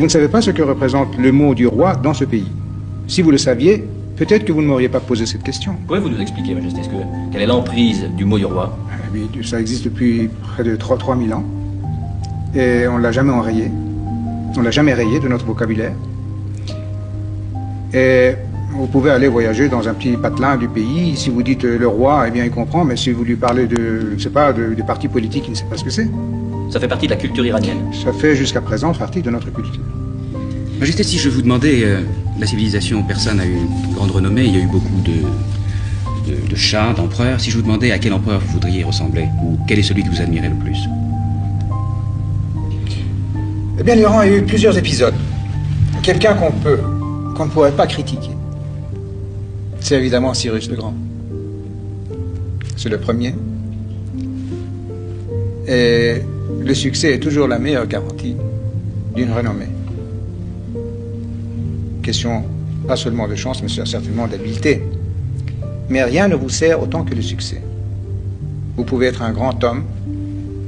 Vous ne savez pas ce que représente le mot du roi dans ce pays. Si vous le saviez, peut-être que vous ne m'auriez pas posé cette question. Pouvez-vous nous expliquer, Majesté, quelle est l'emprise du mot du roi? Oui, ça existe depuis près de 3000 ans. Et on ne l'a jamais enrayé. On ne l'a jamais rayé de notre vocabulaire. Et vous pouvez aller voyager dans un petit patelin du pays. Si vous dites le roi, eh bien il comprend. Mais si vous lui parlez de, je ne sais pas, des partis politiques, il ne sait pas ce que c'est. Ça fait partie de la culture iranienne. Ça fait jusqu'à présent partie de notre culture. Majesté, si je vous demandais, la civilisation persane a eu une grande renommée, il y a eu beaucoup de chats, d'empereurs. Si je vous demandais à quel empereur vous voudriez ressembler, ou quel est celui que vous admirez le plus? Eh bien, l'Iran a eu plusieurs épisodes. Quelqu'un qu'on ne pourrait pas critiquer, c'est évidemment Cyrus le Grand. C'est le premier. Et le succès est toujours la meilleure garantie d'une renommée. Question pas seulement de chance, mais certainement d'habileté. Mais rien ne vous sert autant que le succès. Vous pouvez être un grand homme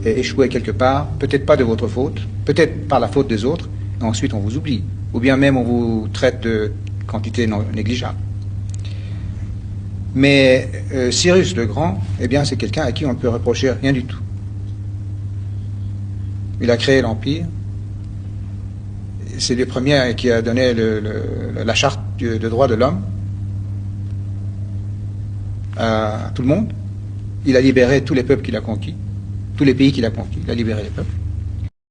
et échouer quelque part, peut-être pas de votre faute, peut-être par la faute des autres, et ensuite on vous oublie. Ou bien même on vous traite de quantité non négligeable. Mais Cyrus le Grand, eh bien c'est quelqu'un à qui on ne peut reprocher rien du tout. Il a créé l'Empire. C'est le premier qui a donné la charte de droits de l'homme à tout le monde. Il a libéré tous les peuples qu'il a conquis, tous les pays qu'il a conquis. Il a libéré les peuples.